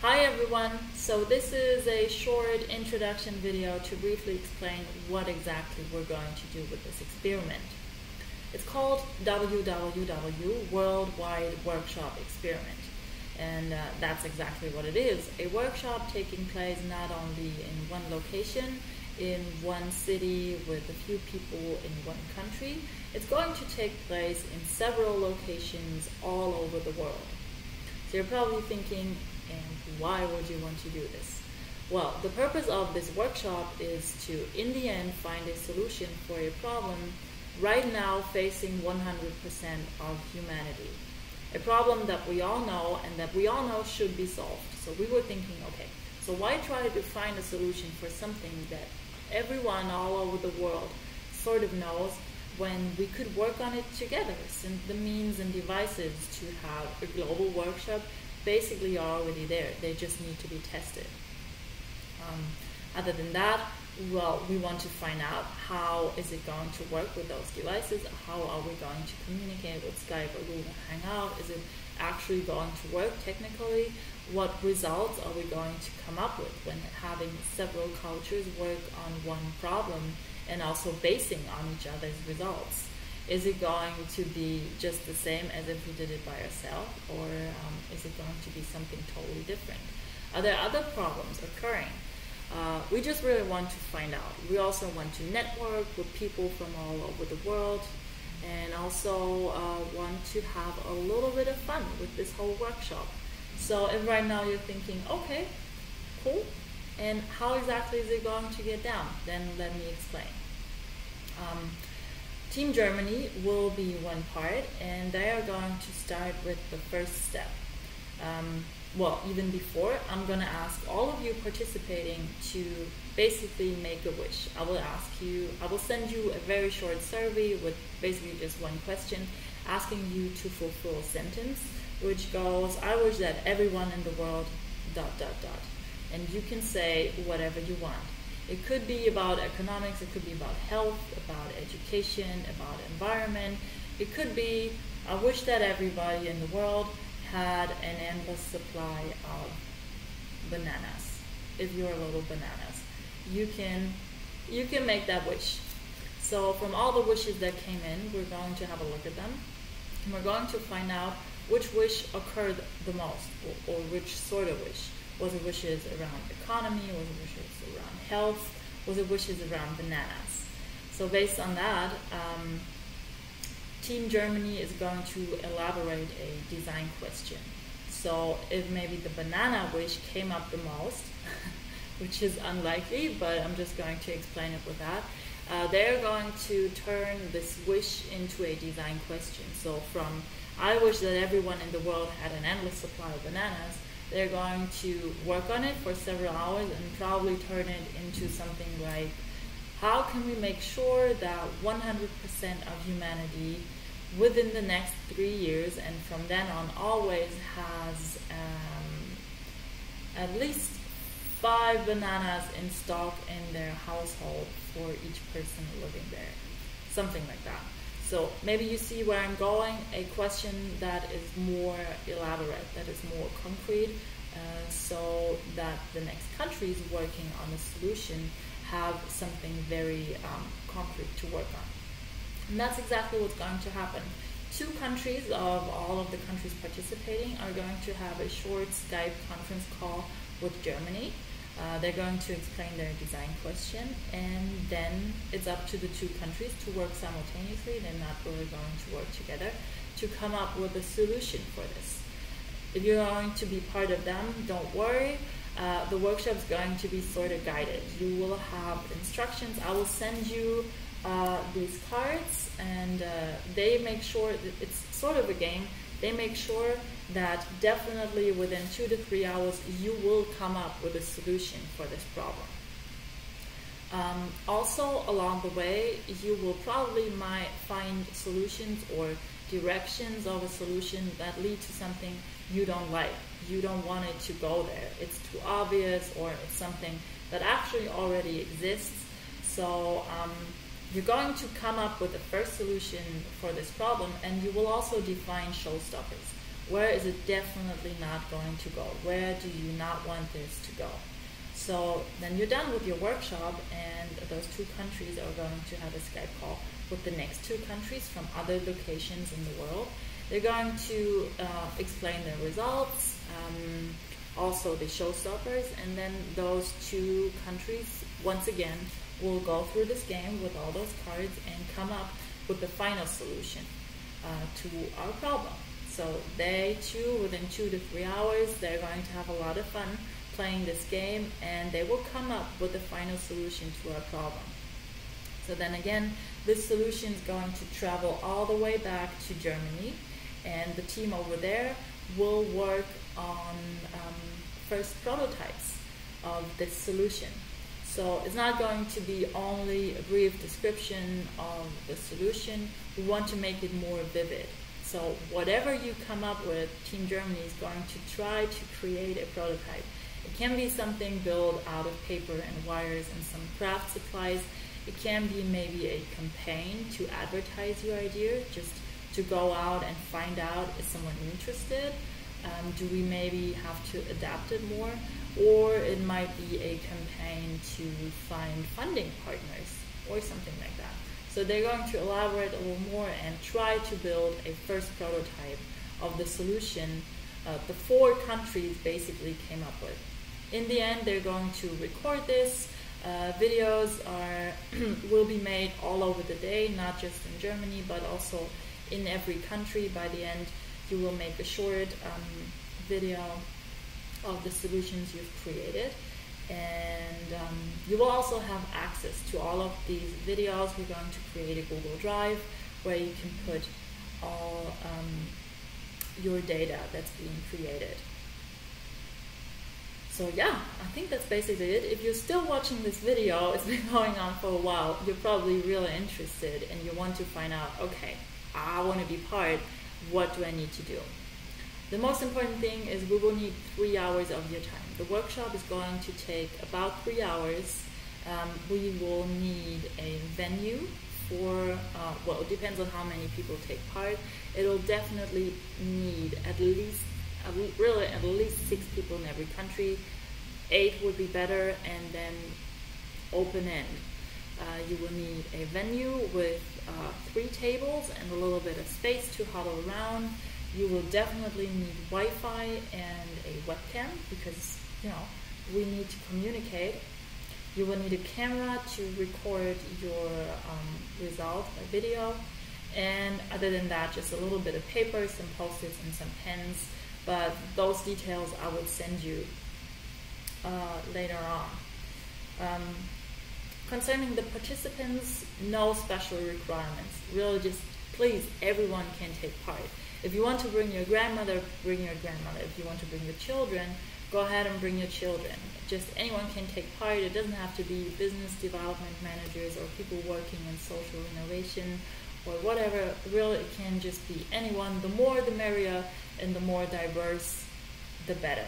Hi everyone, so this is a short introduction video to briefly explain what exactly we're going to do with this experiment. It's called WorldWideWorkshop Experiment, and that's exactly what it is. A workshop taking place not only in one location, in one city with a few people in one country. It's going to take place in several locations all over the world. So you're probably thinking, and why would you want to do this? Well, the purpose of this workshop is to, in the end, find a solution for a problem right now facing 100% of humanity. A problem that we all know and that we all know should be solved. So we were thinking, okay, so why try to find a solution for something that everyone all over the world sort of knows when we could work on it together, since the means and devices to have a global workshop basically are already there. They just need to be tested. Other than that, well, we want to find out how is it going to work with those devices, how are we going to communicate with Skype or Google Hangout, is it actually going to work technically, what results are we going to come up with when having several cultures work on one problem and also basing on each other's results. Is it going to be just the same as if we did it by ourselves, or is it going to be something totally different? Are there other problems occurring? We just really want to find out. We also want to network with people from all over the world, and also want to have a little bit of fun with this whole workshop. So if right now you're thinking, okay, cool, and how exactly is it going to get down? Then let me explain. Team Germany will be one part, and they are going to start with the first step. Well, even before, I'm going to ask all of you participating to basically make a wish. I will send you a very short survey with basically just one question, asking you to fulfill a sentence, which goes, I wish that everyone in the world ... And you can say whatever you want. It could be about economics, it could be about health, about education, about environment. It could be, I wish that everybody in the world had an endless supply of bananas. If you're little bananas, you can make that wish. So from all the wishes that came in, we're going to have a look at them, and we're going to find out which wish occurred the most, or which sort of wish. Was it wishes around economy? Was it wishes around health? Was it wishes around bananas? So based on that, Team Germany is going to elaborate a design question. So if maybe the banana wish came up the most, which is unlikely, but I'm just going to explain it with that, they're going to turn this wish into a design question. So from, I wish that everyone in the world had an endless supply of bananas, they're going to work on it for several hours and probably turn it into something like, how can we make sure that 100% of humanity within the next 3 years and from then on always has at least 5 bananas in stock in their household for each person living there. Something like that. So maybe you see where I'm going, a question that is more elaborate, that is more concrete, so that the next countries working on a solution have something very concrete to work on. And that's exactly what's going to happen. 2 countries of all of the countries participating are going to have a short Skype conference call with Germany. They're going to explain their design question, and then it's up to the 2 countries to work simultaneously. They're not really going to work together to come up with a solution for this. If you're going to be part of them, don't worry. The workshop is going to be sort of guided. You will have instructions. I will send you these cards, and they make sure that it's sort of a game. They make sure that definitely within 2 to 3 hours you will come up with a solution for this problem. Also along the way you will probably might find solutions or directions of a solution that lead to something you don't like. You don't want it to go there. It's too obvious, or it's something that actually already exists. So you're going to come up with the first solution for this problem, and you will also define showstoppers. Where is it definitely not going to go? Where do you not want this to go? So then you're done with your workshop, and those 2 countries are going to have a Skype call with the next 2 countries from other locations in the world. They're going to explain their results, also the showstoppers, and then those 2 countries, once again, will go through this game with all those cards and come up with the final solution to our problem. So they too, within 2 to 3 hours, they're going to have a lot of fun playing this game, and they will come up with the final solution to our problem. So then again, this solution is going to travel all the way back to Germany, and the team over there will work on first prototypes of this solution. So it's not going to be only a brief description of the solution. We want to make it more vivid. So whatever you come up with, Team Germany is going to try to create a prototype. It can be something built out of paper and wires and some craft supplies. It can be maybe a campaign to advertise your idea, just to go out and find out, is someone interested? Do we maybe have to adapt it more? Or it might be a campaign to find funding partners or something like that. So they're going to elaborate a little more and try to build a first prototype of the solution the 4 countries basically came up with. In the end, they're going to record this. Videos will be made all over the day, not just in Germany, but also in every country. By the end, you will make a short video of the solutions you've created, and you will also have access to all of these videos. We're going to create a Google Drive where you can put all your data that's being created. So yeah, I think that's basically it. If you're still watching this video, it's been going on for a while, you're probably really interested and you want to find out, okay, I want to be part, what do I need to do? The most important thing is we will need 3 hours of your time. The workshop is going to take about 3 hours. We will need a venue for, well, it depends on how many people take part. It'll definitely need at least 6 people in every country. 8 would be better, and then open end. You will need a venue with 3 tables and a little bit of space to huddle around. You will definitely need Wi-Fi and a webcam because, you know, we need to communicate. You will need a camera to record your result by video. And other than that, just a little bit of paper, some post-its and some pens. But those details I will send you later on. Concerning the participants, no special requirements. Really just, please, everyone can take part. If you want to bring your grandmother, bring your grandmother. If you want to bring your children, go ahead and bring your children. Just anyone can take part. It doesn't have to be business development managers or people working in social innovation or whatever. Really, it can just be anyone. The more the merrier, and the more diverse, the better.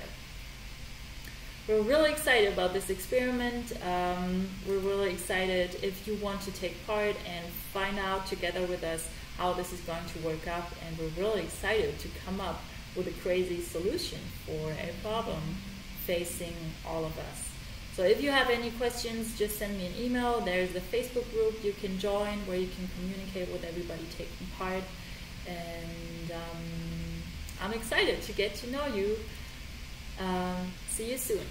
We're really excited about this experiment. We're really excited if you want to take part and find out together with us how this is going to work out, and we're really excited to come up with a crazy solution for a problem facing all of us. So if you have any questions, just send me an email. There's the Facebook group you can join where you can communicate with everybody taking part, and I'm excited to get to know you. See you soon.